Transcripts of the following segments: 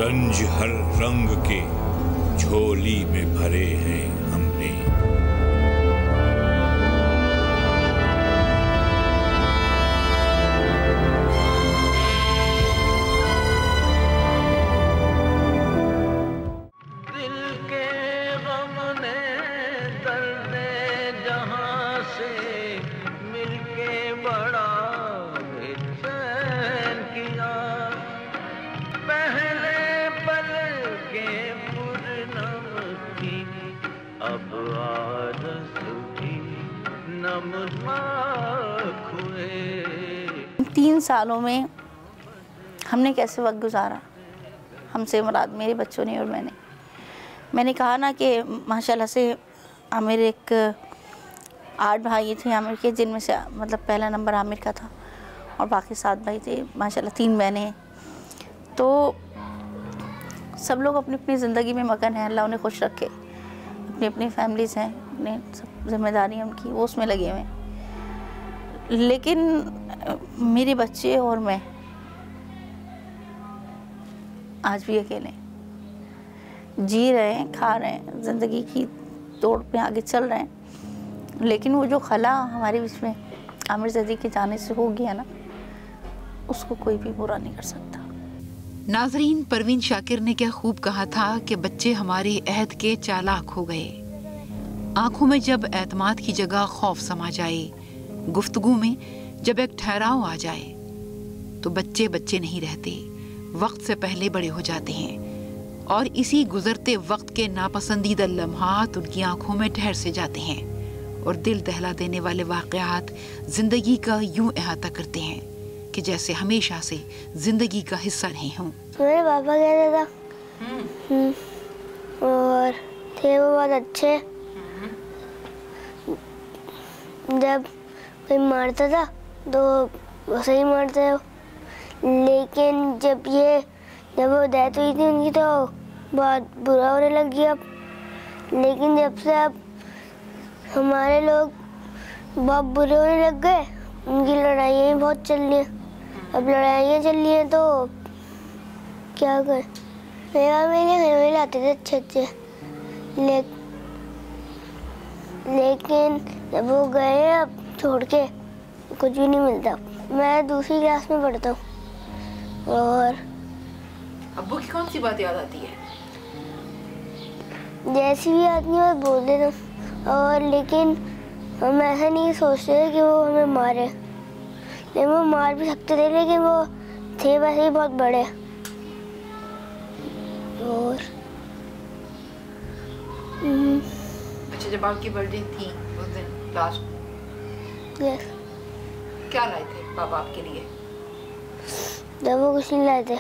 रंज हर रंग के झोली में भरे हैं हमने। 3 सालों में हमने कैसे वक्त गुजारा, हमसे मुराद मेरे बच्चों ने और मैंने कहा ना कि माशाल्लाह से आमिर एक 8 भाई थे आमिर के, जिनमें से मतलब पहला नंबर आमिर का था और बाकी 7 भाई थे, माशाल्लाह 3 बहनें हैं। तो सब लोग अपनी अपनी ज़िंदगी में मगन हैं, अल्लाह उन्हें खुश रखे, अपनी अपनी फैमिलीज़ हैं, अपने सब जिम्मेदारियाँ उनकी वो उसमें लगे हुए हैं। लेकिन मेरे बच्चे और मैं आज भी अकेले जी रहे हैं, खा रहे हैं, ज़िंदगी की दौड़ पे आगे चल रहे हैं। लेकिन वो जो खला हमारे बीच में आमिर ज़ैदी के जाने से हो गया ना, उसको कोई भी बुरा नहीं कर सकता। नाजरीन, परवीन शाकिर ने क्या खूब कहा था कि बच्चे हमारे अहद के चालाक हो गए। आंखों में जब एतमाद की जगह खौफ समा जाए, गुफ्तगू में जब एक ठहराव आ जाए, तो बच्चे बच्चे नहीं रहते, वक्त से पहले बड़े हो जाते हैं और इसी गुजरते वक्त के नापसंदीदा लम्हात उनकी आंखों में ठहर से जाते हैं और दिल दहला देने वाले वाक़यात जिंदगी का यूं अहाता करते हैं कि जैसे हमेशा से जिंदगी का हिस्सा नहीं हों। मेरे पापा कहते था और थे वो बहुत अच्छे। जब कोई मारता था तो वो सही मारते हो, लेकिन जब वो डेथ हुई थी उनकी तो बहुत बुरा होने लग गया। लेकिन जब से अब हमारे लोग बहुत बुरे होने लग गए, उनकी लड़ाइयाँ बहुत चल रही हैं। अब लड़ाइयाँ चल रही हैं तो क्या करें। मेरे घर में लाते थे अच्छे लेकिन जब वो गए अब छोड़ के कुछ भी नहीं मिलता। मैं दूसरी क्लास में पढ़ता हूँ। और अब्बू की कौन सी बात याद आती है? जैसी भी आदमी बात बोल देता हूँ। और लेकिन हम ऐसा नहीं सोचते कि वो हमें मारे, लेकिन वो मार भी सकते थे, लेकिन वो थे वैसे ही बहुत बड़े। और अच्छा, जब आपकी बर्थडे थी उस दिन लास्ट, यस, क्या लाए थे पापा आपके लिए? जब वो कुछ नहीं लाए थे,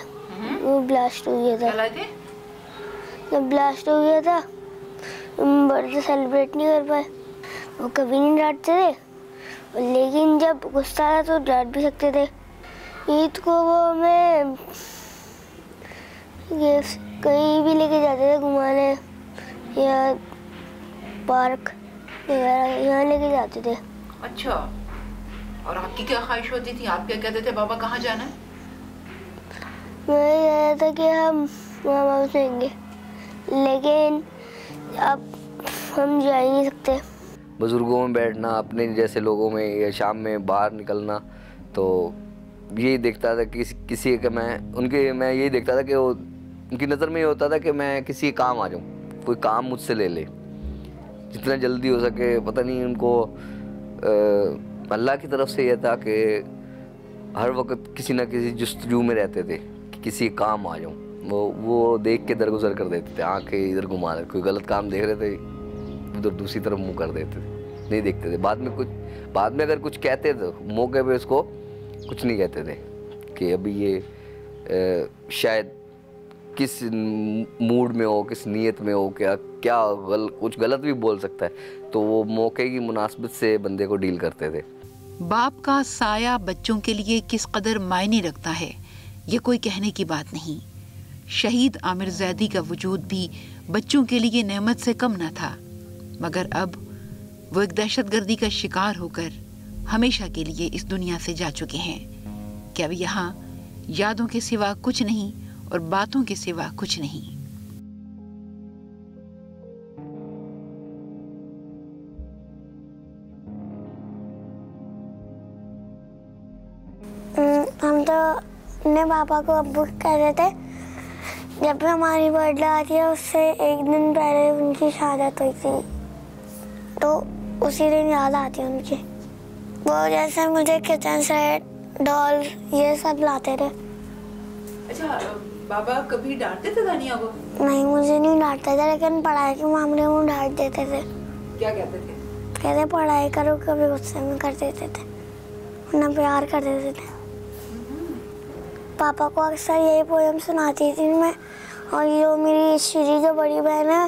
वो ब्लास्ट हो गया था। क्या लाए थे? जब ब्लास्ट हो गया था हम बर्थडे सेलिब्रेट नहीं कर पाए। वो कभी नहीं डांटते थे, लेकिन जब गुस्सा आया तो डांट भी सकते थे। ईद को वो हमें कहीं भी लेके जाते थे घुमाने या पार्क वगैरह, यहाँ लेके जाते थे। अच्छा, और आपकी क्या ख्वाहिश होती थी? आप क्या कहते थे बाबा कहाँ जाना है? मैं कहता था कि हम वहाँ वापस जाएंगे, लेकिन अब हम जा ही नहीं सकते। बुजुर्गों में बैठना, अपने जैसे लोगों में या शाम में बाहर निकलना, तो यही देखता था कि किसी का मैं यही देखता था कि वो उनकी नज़र में ये होता था कि मैं किसी काम आ जाऊँ, कोई काम मुझसे ले ले जितना जल्दी हो सके। पता नहीं उनको अल्लाह की तरफ से यह था कि हर वक्त किसी न किसी जस्तजू में रहते थे कि किसी काम आ जाऊँ। वो देख के दरगुजर कर देते थे, आंखें इधर घुमा रहे, कोई गलत काम देख रहे थे उधर दूसरी तरफ मुंह कर देते थे, नहीं देखते थे। बाद में अगर कुछ कहते थे मौके पे उसको कुछ नहीं कहते थे कि अभी ये शायद किस मूड में हो, किस नीयत में हो, कुछ गलत भी बोल सकता है, तो वो मौके की मुनासिबत से बंदे को डील करते थे। बाप का साया बच्चों के लिए किस कदर मायने रखता है, ये कोई कहने की बात नहीं। शहीद आमिर ज़ैदी का वजूद भी बच्चों के लिए नेमत से कम न था, मगर अब वो एक दहशतगर्दी का शिकार होकर हमेशा के लिए इस दुनिया से जा चुके हैं कि अब यहाँ यादों के सिवा कुछ नहीं और बातों के सिवा कुछ नहीं। हम तो अपने पापा को अब्बू कहते थे। जब भी हमारी बर्थडे आती है उससे एक दिन पहले उनकी शहादत हुई थी, तो उसी दिन याद आती है उनकी। वो जैसे मुझे किचन सेट, डॉल ये सब लाते थे। अच्छा, बाबा कभी डांटते थे दानिया को? नहीं, मुझे नहीं डांटते थे, लेकिन पढ़ाई के मामले में डांट देते थे। क्या कहते थे? कहते पढ़ाई करो, कभी गुस्से में कर देते थे, वरना प्यार कर देते थे। पापा को अक्सर यही पोएम सुनाती थी मैं, और जो मेरी श्री जो बड़ी बहन है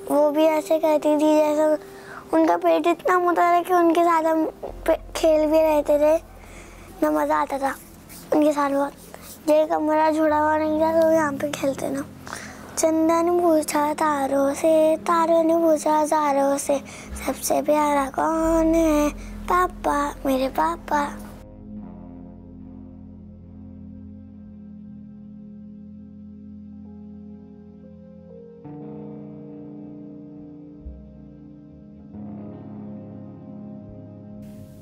वो भी ऐसे कहती थी जैसे उनका पेट इतना मोटा था कि उनके साथ हम खेल भी रहते थे ना, मज़ा आता था उनके साथ बहुत। ये कमरा जुड़ा हुआ नहीं था तो यहाँ पे खेलते ना। चंदा ने पूछा तारों से, तारों ने पूछा तारों से, सबसे प्यारा कौन है? पापा, मेरे पापा।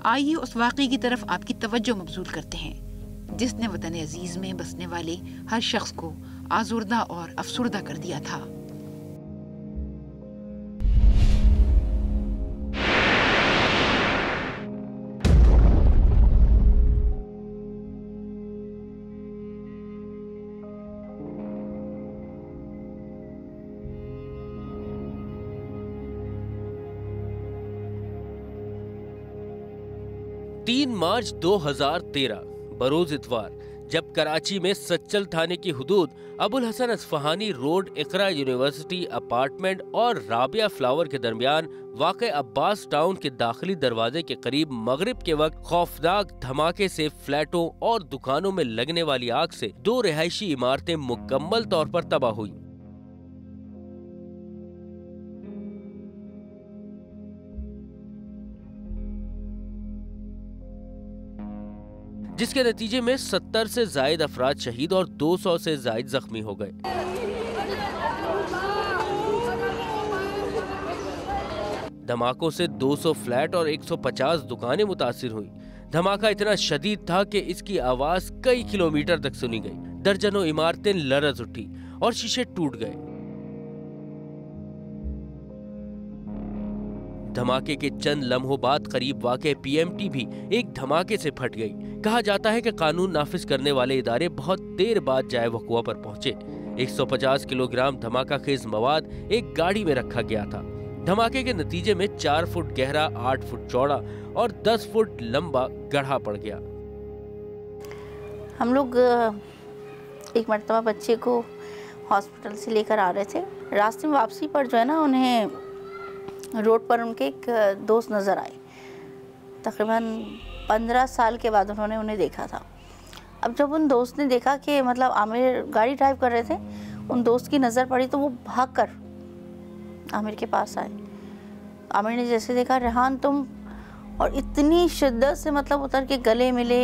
आइए उस वाक़े की तरफ आपकी तवज्जो मबसूल करते हैं जिसने वतन अजीज में बसने वाले हर शख्स को आज़ुर्दा और अफसुर्दा कर दिया था। तीन मार्च 2013 बरोज इतवार, जब कराची में सच्चल थाने की हुदूद अबुल हसन असफहानी रोड, इकरा यूनिवर्सिटी अपार्टमेंट और राबिया फ्लावर के दरमियान वाक़े अब्बास टाउन के दाखिली दरवाजे के करीब मगरिब के वक्त खौफनाक धमाके से फ्लैटों और दुकानों में लगने वाली आग से 2 रिहायशी इमारतें मुकम्मल तौर पर तबाह हुई। जिसके नतीजे में 70 से जायद अफराद शहीद और 200 से जायद जख्मी हो गए। धमाकों से 200 फ्लैट और 150 दुकानें मुतासिर हुई। धमाका इतना शदीद था कि इसकी आवाज कई किलोमीटर तक सुनी गई। दर्जनों इमारतें लरज़ उठी और शीशे टूट गए। धमाके के चंद लम्हों बाद करीब वाक़े पीएमटी भी एक धमाके से फट गई। कहा जाता है कि कानून नाफिज करने वाले इदारे बहुत देर बाद जाए वक़ुआ पर पहुंचे। 150 किलोग्राम धमाका खेज मवाद एक गाड़ी में रखा गया था। धमाके के नतीजे में 4 फुट गहरा, 8 फुट चौड़ा और 10 फुट लंबा गड्ढा पड़ गया। हम लोग एक मरतबा बच्चे को हॉस्पिटल से लेकर आ रहे थे। रास्ते में वापसी पर जो है ना, उन्हें रोड पर उनके एक दोस्त नज़र आए। तकरीबन 15 साल के बाद उन्होंने उन्हें देखा था। अब जब उन दोस्त ने देखा कि मतलब आमिर गाड़ी ड्राइव कर रहे थे, उन दोस्त की नज़र पड़ी तो वो भागकर आमिर के पास आए। आमिर ने जैसे देखा, रेहान तुम, और इतनी शिद्दत से मतलब उतर के गले मिले।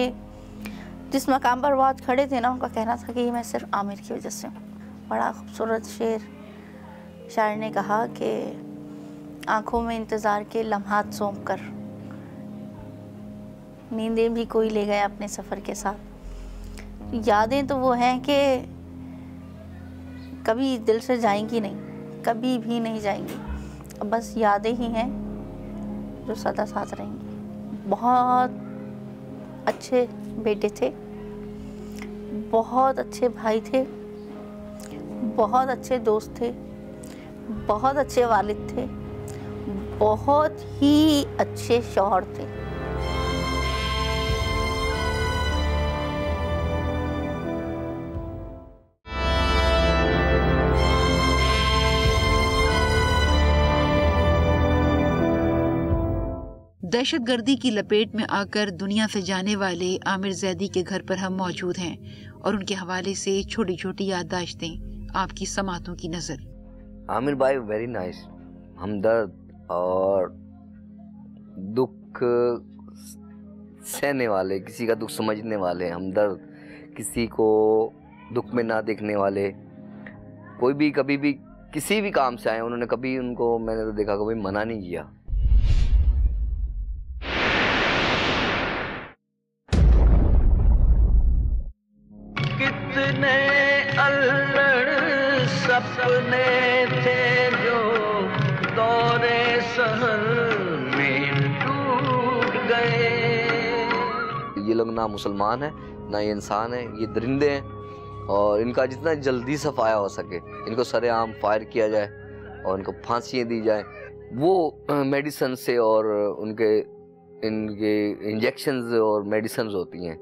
जिस मकाम पर वो आज खड़े थे ना, उनका कहना था कि मैं सिर्फ आमिर की वजह से हूँ। बड़ा खूबसूरत शेर शायर ने कहा कि आँखों में इंतज़ार के लम्हात सौंप कर नींदें भी कोई ले गया अपने सफ़र के साथ। यादें तो वो हैं कि कभी दिल से जाएंगी नहीं, कभी भी नहीं जाएंगी। अब बस यादें ही हैं जो सदा साथ रहेंगी। बहुत अच्छे बेटे थे, बहुत अच्छे भाई थे, बहुत अच्छे दोस्त थे, बहुत अच्छे वालिद थे, बहुत ही अच्छे शौहर थे। दहशतगर्दी की लपेट में आकर दुनिया से जाने वाले आमिर जैदी के घर पर हम मौजूद हैं और उनके हवाले से छोटी छोटी याददाश्तें आपकी समातों की नजर। आमिर भाई वेरी नाइस, हमदर्द और दुख सहने वाले, किसी का दुख समझने वाले, हमदर्द, किसी को दुख में ना देखने वाले, कोई भी कभी भी किसी भी काम से आए, उन्होंने कभी उनको मैंने तो देखा कभी मना नहीं किया। कितने अल्लड़ सपने थे जो दौरे सहर में टूट गए। ये लोग ना मुसलमान है ना ये इंसान है, ये दरिंदे हैं, और इनका जितना जल्दी सफाया हो सके इनको सरेआम फायर किया जाए और इनको फांसियाँ दी जाए। वो मेडिसिन से और इनके इंजेक्शंस और मेडिसिन होती हैं,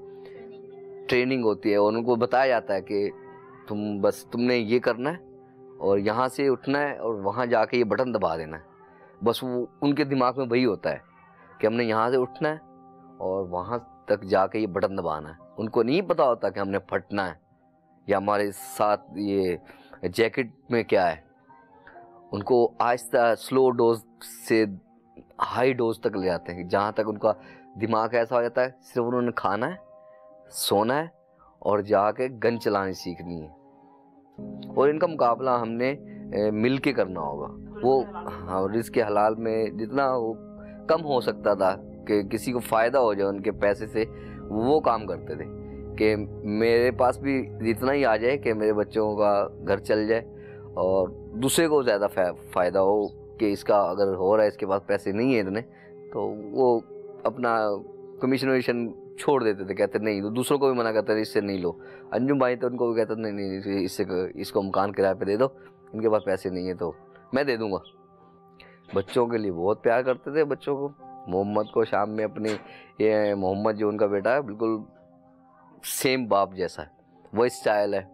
ट्रेनिंग होती है, और उनको बताया जाता है कि तुमने ये करना है और यहाँ से उठना है और वहाँ जाके ये बटन दबा देना है। बस वो उनके दिमाग में वही होता है कि हमने यहाँ से उठना है और वहाँ तक जाके ये बटन दबाना है। उनको नहीं पता होता कि हमने फटना है या हमारे साथ ये जैकेट में क्या है। उनको आहिस्ता स्लो डोज से हाई डोज तक ले जाते हैं, जहाँ तक उनका दिमाग ऐसा हो जाता है सिर्फ उन्होंने खाना है, सोना है और जाके गन चलानी सीखनी है। और इनका मुकाबला हमने मिल के करना होगा। वो और इसके हलाल में जितना वो कम हो सकता था कि किसी को फ़ायदा हो जाए उनके पैसे से, वो काम करते थे कि मेरे पास भी इतना ही आ जाए कि मेरे बच्चों का घर चल जाए और दूसरे को ज़्यादा फ़ायदा हो कि इसका अगर हो रहा है, इसके पास पैसे नहीं है इतने, तो वो अपना कमीशन छोड़ देते थे, कहते नहीं, तो दूसरों को भी मना करते थे इससे नहीं लो। अंजुम भाई तो उनको भी कहते नहीं इसको मकान किराए पे दे दो, इनके पास पैसे नहीं है तो मैं दे दूंगा। बच्चों के लिए बहुत प्यार करते थे बच्चों को। मोहम्मद को शाम में अपने ये मोहम्मद जो उनका बेटा है बिल्कुल सेम बाप जैसा है, वही स्टाइल है,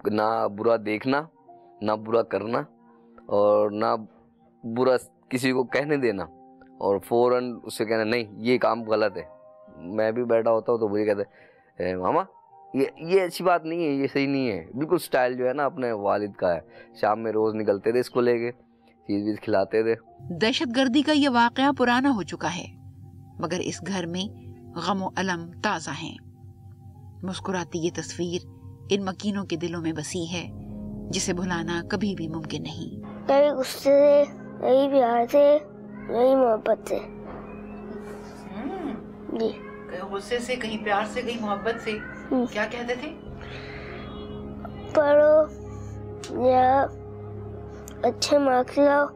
ना बुरा देखना ना बुरा करना और ना बुरा किसी को कहने देना और फ़ौरन उससे कहना नहीं ये काम गलत है। मैं भी बैठा होता हूँ तो मुझे कहते मामा ये अच्छी बात नहीं है, ये सही नहीं है। बिल्कुल स्टाइल जो है ना अपने वालिद का है। शाम में रोज़ निकलते थे इसको लेके, चीज़ वीज़ खिलाते थे। दहशतगर्दी का ये वाकया पुराना हो चुका है, मगर इस घर में गम अलम ताज़ा हैं। मुस्कुराती ये तस्वीर इन मकीनों के दिलों में बसी है जिसे भुलाना कभी भी मुमकिन नहीं। कभी गुस्से से, कभी प्यार से, कभी मोहब्बत से। जी, कहीं गुस्से से, कहीं प्यार से, कहीं मोहब्बत से। क्या कहते थे? पढ़ो या अच्छे मार्क्स लाओ,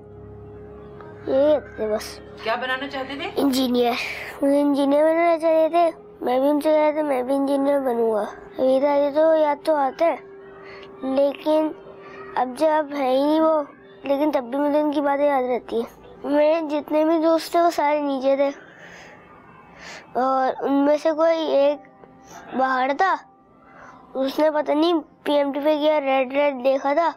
यही कहते बस। क्या बनाना चाहते थे? इंजीनियर। मुझे इंजीनियर बनना चाहते थे। मैं भी उनसे कहा था मैं भी इंजीनियर बनूंगा। अभी तो याद तो आता है, लेकिन अब जब है ही नहीं वो, लेकिन तब भी मुझे उनकी बातें याद रहती है। मेरे जितने भी दोस्त थे वो सारे नीचे थे और उनमें से कोई एक बाहर था, उसने पता नहीं PMT पे क्या रेड देखा था,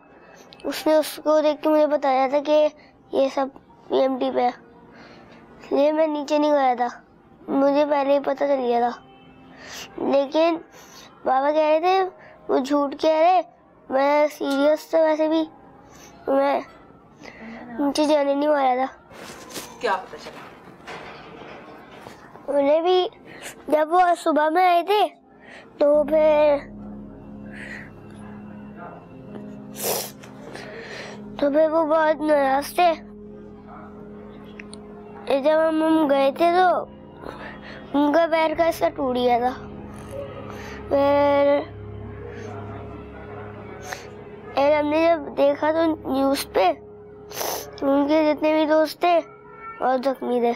उसने उसको देख के मुझे बताया था कि ये सब PMT पे है, इसलिए मैं नीचे नहीं गया था, मुझे पहले ही पता चल गया था। लेकिन बाबा कह रहे थे वो झूठ कह रहे, मैं सीरियस था, वैसे भी मैं नीचे जाने नहीं वाला था। क्या पता चला? उन्हें भी जब वो सुबह में आए थे तो फिर वो बहुत नाराज थे। जब हम गए थे तो उनका पैर का हिस्सा टूट गया था। फिर हमने जब देखा तो न्यूज़ पे उनके जितने भी दोस्त थे और जख्मी थे।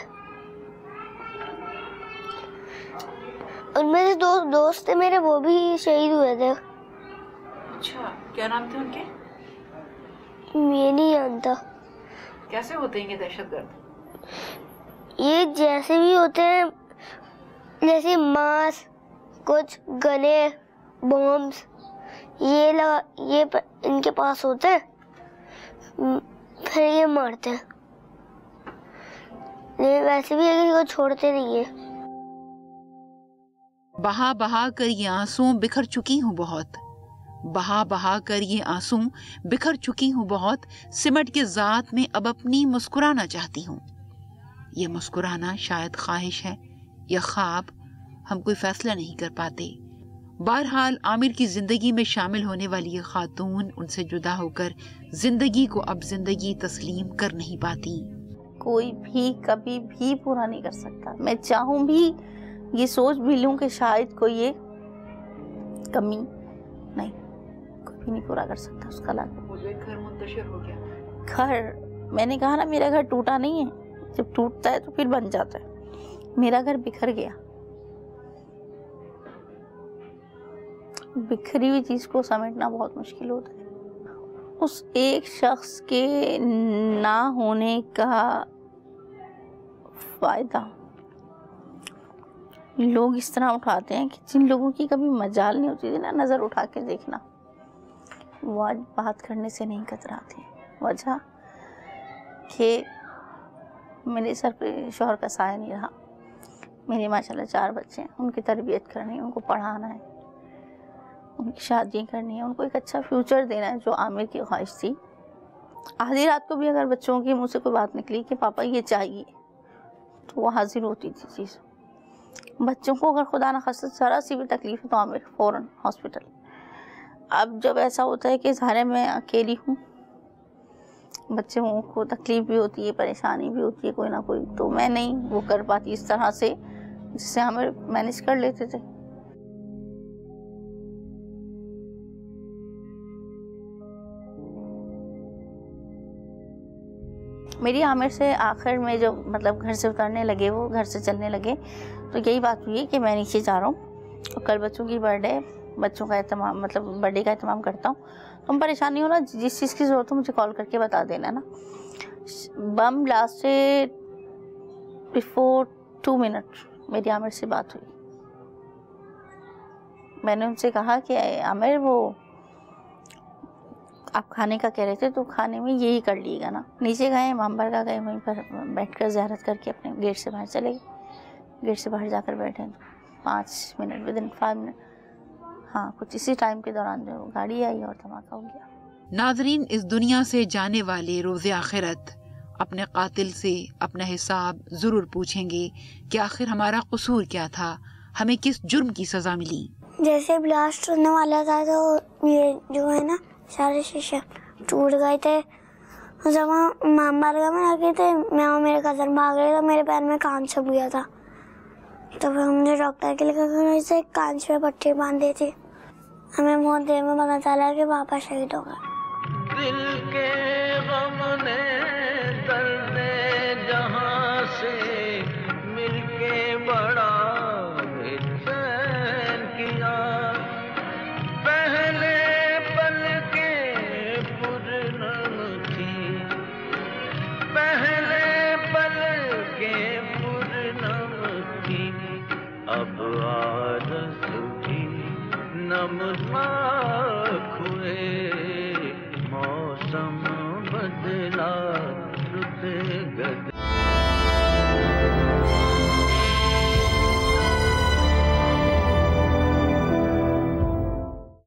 उनमें से दो दोस्त थे मेरे, वो भी शहीद हुए थे। अच्छा, क्या नाम थे उनके? मैं नहीं जानता। कैसे होते हैं ये दहशतगर्द? ये जैसे भी होते हैं, जैसे मांस, कुछ गने, बॉम्ब्स, ये इनके पास होते हैं, फिर ये मारते हैं। ये वैसे भी किसी को छोड़ते नहीं है। बहा बहा कर ये आंसू बिखर चुकी हूँ बहुत, बहा बहा कर ये आंसू बिखर चुकी हूँ बहुत, सिमट के ज़ात में अब अपनी मुस्कुराना चाहती हूँ। ये मुस्कुराना शायद ख्वाहिश है या ख्वाब, हम कोई फैसला नहीं कर पाते। बहरहाल आमिर की जिंदगी में शामिल होने वाली ये खातून उनसे जुदा होकर जिंदगी को अब जिंदगी तस्लीम कर नहीं पाती। कोई भी कभी भी पूरा नहीं कर सकता। मैं चाहूं भी, ये सोच भी लूं कि शायद कोई ये कमी नहीं, कोई भी नहीं पूरा कर सकता उसका लाभ। घर मुंतशिर हो गया। घर, मैंने कहा ना मेरा घर टूटा नहीं है, जब टूटता है तो फिर बन जाता है। मेरा घर बिखर गया। बिखरी हुई चीज को समेटना बहुत मुश्किल होता है। उस एक शख्स के ना होने का फायदा लोग इस तरह उठाते हैं कि जिन लोगों की कभी मजाल नहीं होती थी ना नजर उठा के देखना, वो आज बात करने से नहीं कतराते। वजह कि मेरे सर पे शौहर का साया नहीं रहा। मेरे माशाल्लाह 4 बच्चे हैं, उनकी तरबियत करनी है, उनको पढ़ाना है, उनकी शादी करनी है, उनको एक अच्छा फ्यूचर देना है, जो आमिर की ख्वाहिश थी। आधी रात को भी अगर बच्चों की मुँह से कोई बात निकली कि पापा ये चाहिए, तो वो हाजिर होती थी चीज़। बच्चों को अगर खुदा न खास्ता ज़रा सी भी तकलीफ है तो आमिर फ़ौरन हॉस्पिटल। अब जब ऐसा होता है कि ज़ाहिर मैं अकेली हूँ, बच्चों को तकलीफ भी होती है, परेशानी भी होती है कोई ना कोई, तो मैं नहीं वो कर पाती इस तरह से जिससे आमिर मैनेज कर लेते थे। मेरी आमिर से आखिर में जो मतलब घर से उतरने लगे, वो घर से चलने लगे, तो यही बात हुई कि मैं नीचे जा रहा हूँ और कल बच्चों की बर्थडे, बच्चों का एहतमाम मतलब बर्थडे का एहतमाम करता हूँ, तुम परेशानी हो ना, जिस चीज़ की ज़रूरत हो मुझे कॉल करके बता देना ना। बम लास्टेड बिफोर 2 मिनट मेरी आमिर से बात हुई। मैंने उनसे कहा कि आमिर वो आप खाने का कह रहे थे, तो खाने में यही कर लीजिएगा ना। नीचे गए, इमाम बारगाह गए, वहीं पर बैठकर ज़ियारत करके अपने गेट से बाहर चले गए। गेट से बाहर जाकर बैठे 5 मिनट, विदिन 5 मिनट, हाँ कुछ इसी टाइम के दौरान जो गाड़ी आई और धमाका हो गया। नाजरीन, इस दुनिया से जाने वाले रोज़े आखिरत अपने कातिल से अपना हिसाब ज़रूर पूछेंगे कि आखिर हमारा कसूर क्या था, हमें किस जुर्म की सज़ा मिली। जैसे ब्लास्ट होने वाला था तो ये जो है ना सारे शीशे टूट गए थे। जब इमाम बारगाह में आ गए थे, मैं और मेरे कज़न भाग रहे थे, मेरे पैर में कान छप गया था, तो फिर हमने डॉक्टर के लिए से कान पे पट्टी बांध दी थी। हमें बहुत देर में पता चला कि पापा शहीद हो गए। दिल के गम ने दर्दे जहां से मिलके बड़ा बेचैन किया। पहले पल के पुरनम थी, पहले पल के पुरनम थी, अब आरज़ भी नमज़ हुए, मौसम बदला।